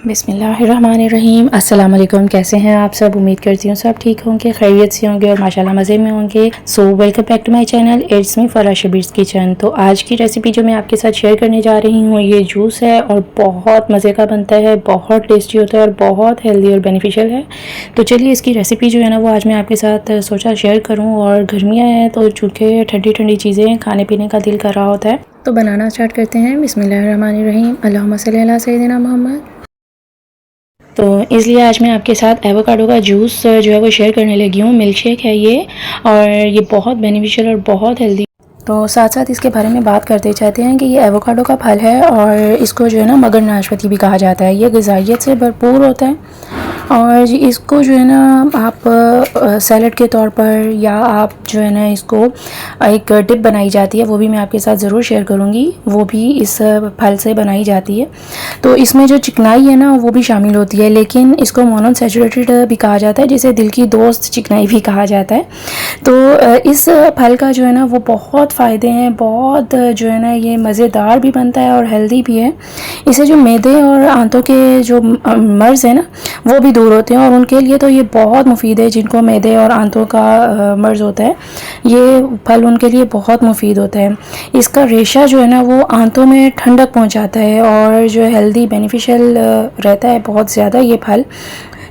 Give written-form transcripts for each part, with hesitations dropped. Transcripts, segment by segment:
बिस्मिल्लाहिर्रहमानिर्रहीम। अस्सलाम वालेकुम। कैसे हैं आप सब? उम्मीद करती हूँ सब ठीक होंगे, खैरियत से होंगे और माशाल्लाह मज़े में होंगे। So welcome back to my channel, it's me Farah Shabbir's kitchen. तो आज की रेसिपी जो मैं आपके साथ शेयर करने जा रही हूँ ये जूस है और बहुत मज़े का बनता है, बहुत टेस्टी होता है और बहुत हेल्दी और बेनिफिशियल है। तो चलिए इसकी रेसिपी जो है ना वो आज मैं आपके साथ सोचा शेयर करूँ। और गर्मियाँ हैं तो चूँकि ठंडी ठंडी चीज़ें खाने पीने का दिल कर रहा होता है, तो बनाना स्टार्ट करते हैं। बिस्मिल्लाहिर्रहमानिर्रहीम। अल्लाहुम्मा सल्ली अला सय्यिदिना मोहम्मद। तो इसलिए आज मैं आपके साथ एवोकाडो का जूस जो है वो शेयर करने लगी हूँ। मिल्क शेक है ये और ये बहुत बेनिफिशियल और बहुत हेल्दी। तो साथ साथ इसके बारे में बात करते चाहते हैं कि ये एवोकाडो का फल है और इसको जो है ना मगर नाशपाती भी कहा जाता है। ये ग़िज़ाइयत से भरपूर होता है और इसको जो है ना आप सैलड के तौर पर या आप जो है ना इसको एक डिप बनाई जाती है, वो भी मैं आपके साथ ज़रूर शेयर करूँगी। वो भी इस फल से बनाई जाती है। तो इसमें जो चिकनाई है ना वो भी शामिल होती है, लेकिन इसको मोनोअनसैचुरेटेड भी कहा जाता है, जिसे दिल की दोस्त चिकनाई भी कहा जाता है। तो इस फल का जो है ना वो बहुत फ़ायदे हैं, बहुत जो है ना ये मज़ेदार भी बनता है और हेल्दी भी है। इसे जो मैदे और आंतों के जो मर्ज़ है ना वो भी दूर होते हैं और उनके लिए तो ये बहुत मुफीद है। जिनको मैदे और आंतों का मर्ज़ होता है ये फल उनके लिए बहुत मुफीद होता है। इसका रेशा जो है ना वो आंतों में ठंडक पहुंचाता है और जो हेल्दी बेनिफिशियल रहता है बहुत ज़्यादा ये फल।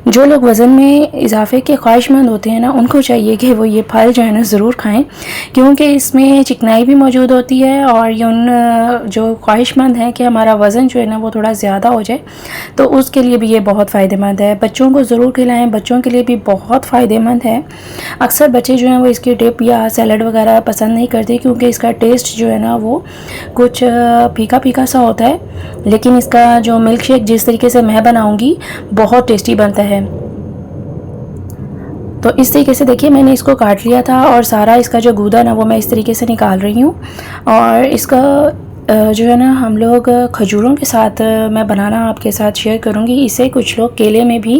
जो लोग वज़न में इजाफे के ख्वाहिशमंद होते हैं ना उनको चाहिए कि वो ये फल जो है ना ज़रूर खाएं, क्योंकि इसमें चिकनाई भी मौजूद होती है और ये उन जो ख्वाहिशमंद हैं कि हमारा वज़न जो है ना वो थोड़ा ज़्यादा हो जाए तो उसके लिए भी ये बहुत फ़ायदेमंद है। बच्चों को ज़रूर खिलाएं, बच्चों के लिए भी बहुत फ़ायदेमंद है। अक्सर बच्चे जो हैं वो इसकी डिप या सैलड वगैरह पसंद नहीं करते, क्योंकि इसका टेस्ट जो है ना वो कुछ फीका फीका सा होता है, लेकिन इसका जो मिल्क शेक जिस तरीके से मैं बनाऊंगी बहुत टेस्टी बनता है। तो इस तरीके से देखिए मैंने इसको काट लिया था और सारा इसका जो गूदा ना वो मैं इस तरीके से निकाल रही हूँ। और इसका जो है ना हम लोग खजूरों के साथ मैं बनाना आपके साथ शेयर करूँगी। इसे कुछ लोग केले में भी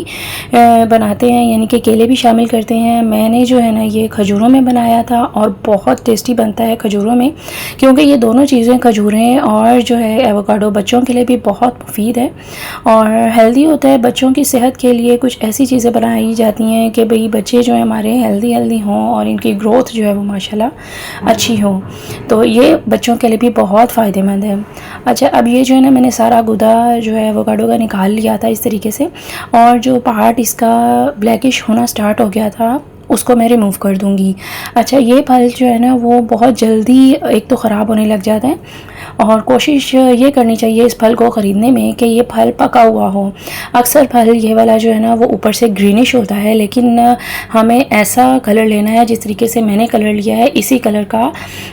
बनाते हैं, यानी कि केले भी शामिल करते हैं। मैंने जो है ना ये खजूरों में बनाया था और बहुत टेस्टी बनता है खजूरों में, क्योंकि ये दोनों चीज़ें खजूरें और जो है एवोकाडो बच्चों के लिए भी बहुत मुफीद है और हेल्दी होता है। बच्चों की सेहत के लिए कुछ ऐसी चीज़ें बनाई जाती हैं कि भाई बच्चे जो है हमारे हेल्दी हों और इनकी ग्रोथ जो है वो माशाल्लाह अच्छी हो, तो ये बच्चों के लिए भी बहुत फ़ायदेमंद है। अच्छा, अब ये जो है ना मैंने सारा गुदा जो है एवोकाडो का निकाल लिया था इस तरीके से, और जो पार्ट इसका ब्लैकिश होना स्टार्ट हो गया था उसको मैं रिमूव कर दूंगी। अच्छा, ये फल जो है ना वो बहुत जल्दी एक तो ख़राब होने लग जाता है और कोशिश ये करनी चाहिए इस फल को ख़रीदने में कि ये फल पका हुआ हो। अक्सर फल ये वाला जो है ना वो ऊपर से ग्रीनिश होता है, लेकिन हमें ऐसा कलर लेना है जिस तरीके से मैंने कलर लिया है, इसी कलर का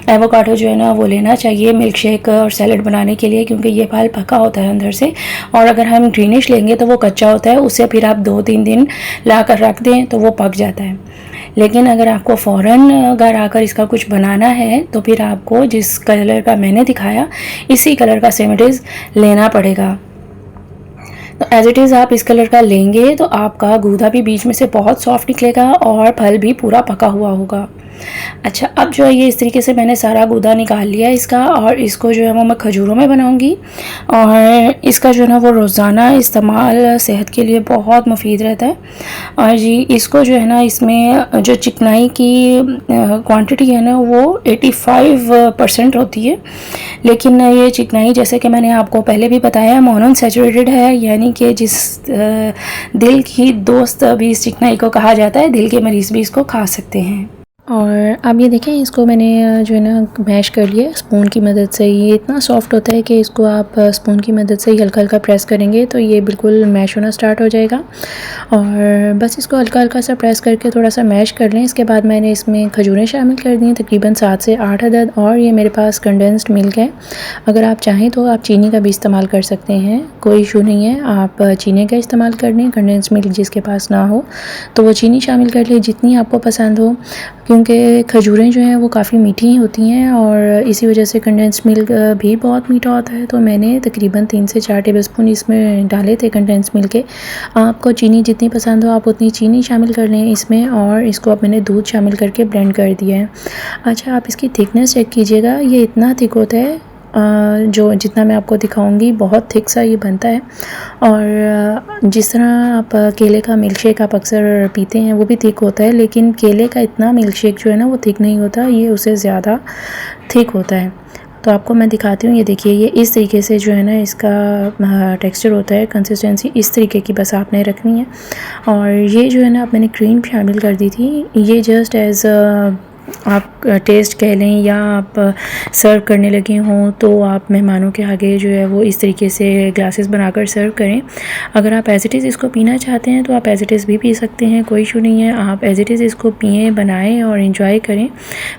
एवोकाडो जो है ना वो लेना चाहिए मिल्क शेक और सैलड बनाने के लिए, क्योंकि ये फल पका होता है अंदर से। और अगर हम ग्रीनिश लेंगे तो वो कच्चा होता है, उसे फिर आप 2-3 दिन ला कर रख दें तो वो पक जाता है। लेकिन अगर आपको फ़ौरन घर आकर इसका कुछ बनाना है तो फिर आपको जिस कलर का मैंने दिखाया इसी कलर का सेम इट इज़ लेना पड़ेगा। तो एज़ इट इज़ आप इस कलर का लेंगे तो आपका गूदा भी बीच में से बहुत सॉफ्ट निकलेगा और फल भी पूरा पका हुआ होगा। अच्छा, अब जो है ये इस तरीके से मैंने सारा गूदा निकाल लिया इसका, और इसको जो है वो मैं खजूरों में बनाऊंगी। और इसका जो है ना वो रोज़ाना इस्तेमाल सेहत के लिए बहुत मुफीद रहता है। और जी इसको जो है ना इसमें जो चिकनाई की क्वांटिटी है ना वो 85% होती है, लेकिन ये चिकनाई जैसे कि मैंने आपको पहले भी बताया मोनोअनसैचुरेटेड है, यानी कि जिस दिल की दोस्त भी इस चिकनाई को कहा जाता है, दिल के मरीज़ भी इसको खा सकते हैं। और अब ये देखें इसको मैंने जो है ना मैश कर लिया स्पून की मदद से। ये इतना सॉफ्ट होता है कि इसको आप स्पून की मदद से ही हल्का हल्का प्रेस करेंगे तो ये बिल्कुल मैश होना स्टार्ट हो जाएगा। और बस इसको हल्का हल्का सा प्रेस करके थोड़ा सा मैश कर लें। इसके बाद मैंने इसमें खजूरें शामिल कर दी तकरीबन 7 से 8 अदद, और ये मेरे पास कंडेंस्ड मिल्क है। अगर आप चाहें तो आप चीनी का भी इस्तेमाल कर सकते हैं, कोई इशू नहीं है। आप चीनी का इस्तेमाल कर लें, कंडेंस्ड मिल्क जिसके पास ना हो तो वो चीनी शामिल कर लें जितनी आपको पसंद हो, क्योंकि खजूरें जो हैं वो काफ़ी मीठी होती हैं और इसी वजह से कंडेंस्ड मिल्क भी बहुत मीठा होता है। तो मैंने तकरीबन 3 से 4 टेबलस्पून इसमें डाले थे कंडेंस्ड मिल्क के। आपको चीनी जितनी पसंद हो आप उतनी चीनी शामिल कर लें इसमें, और इसको अब मैंने दूध शामिल करके ब्लेंड कर दिया है। अच्छा, आप इसकी थिकनेस चेक कीजिएगा, ये इतना थिक होता है जो जितना मैं आपको दिखाऊंगी बहुत थिक सा ये बनता है। और जिस तरह आप केले का मिल्क शेक आप अक्सर पीते हैं वो भी थिक होता है, लेकिन केले का इतना मिल्क शेक जो है ना वो थिक नहीं होता, ये उससे ज़्यादा थिक होता है। तो आपको मैं दिखाती हूँ। ये देखिए, ये इस तरीके से जो है ना इसका टेक्सचर होता है, कंसिस्टेंसी इस तरीके की बस आपने रखनी है। और ये जो है ना अब मैंने क्रीम शामिल कर दी थी, ये जस्ट एज़ आप टेस्ट कह लें या आप सर्व करने लगे हों तो आप मेहमानों के आगे जो है वो इस तरीके से ग्लासेस बनाकर सर्व करें। अगर आप एज़ इट इज़ इसको पीना चाहते हैं तो आप एज़ इट इज़ भी पी सकते हैं, कोई इशू नहीं है। आप एज़ इट इज़ इसको पिएँ, बनाएं और इन्जॉय करें।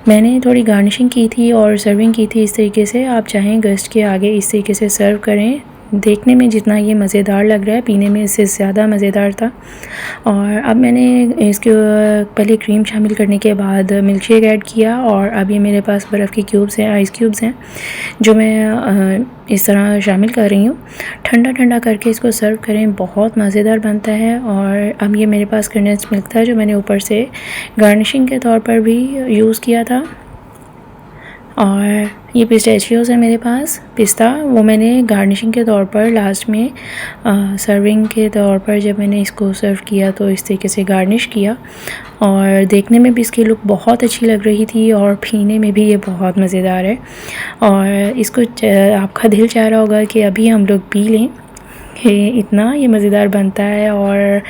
मैंने थोड़ी गार्निशिंग की थी और सर्विंग की थी इस तरीके से। आप चाहें गेस्ट के आगे इस तरीके से सर्व करें। देखने में जितना ये मज़ेदार लग रहा है, पीने में इससे ज़्यादा मज़ेदार था। और अब मैंने इसके पहले क्रीम शामिल करने के बाद मिल्क शेक ऐड किया, और अब ये मेरे पास बर्फ़ के क्यूब्स हैं, आइस क्यूब्स हैं, जो मैं इस तरह शामिल कर रही हूँ। ठंडा ठंडा करके इसको सर्व करें, बहुत मज़ेदार बनता है। और अब ये मेरे पास कंडेंस्ड मिल्क था जो मैंने ऊपर से गार्निशिंग के तौर पर भी यूज़ किया था। और ये पिस्ताचियोज़ है मेरे पास, पिस्ता, वो मैंने गार्निशिंग के तौर पर लास्ट में सर्विंग के तौर पर जब मैंने इसको सर्व किया तो इस तरीके से गार्निश किया। और देखने में भी इसकी लुक बहुत अच्छी लग रही थी और पीने में भी ये बहुत मज़ेदार है। और इसको आपका दिल चाह रहा होगा कि अभी हम लोग पी लें, इतना ये मज़ेदार बनता है। और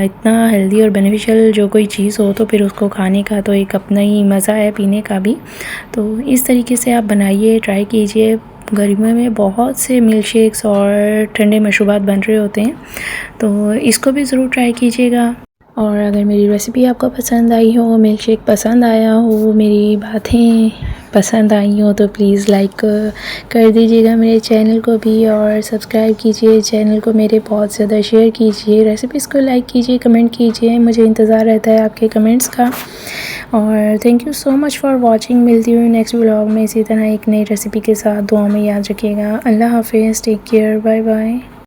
इतना हेल्दी और बेनिफिशियल जो कोई चीज़ हो तो फिर उसको खाने का तो एक अपना ही मज़ा है, पीने का भी। तो इस तरीके से आप बनाइए, ट्राई कीजिए। गर्मियों में बहुत से मिल्क शेक्स और ठंडे मशरूबात बन रहे होते हैं, तो इसको भी ज़रूर ट्राई कीजिएगा। और अगर मेरी रेसिपी आपको पसंद आई हो, मिल्क शेक पसंद आया हो, मेरी बातें पसंद आई हो, तो प्लीज़ लाइक कर दीजिएगा मेरे चैनल को भी, और सब्सक्राइब कीजिए चैनल को मेरे, बहुत ज़्यादा शेयर कीजिए, रेसिपीज़ को लाइक कीजिए, कमेंट कीजिए, मुझे इंतज़ार रहता है आपके कमेंट्स का। और thank you so much for watching. मिलती हूँ नेक्स्ट व्लॉग में इसी तरह एक नई रेसिपी के साथ। दुआ में याद रखिएगा। अल्लाह हाफिज़, टेक केयर, बाय बाय।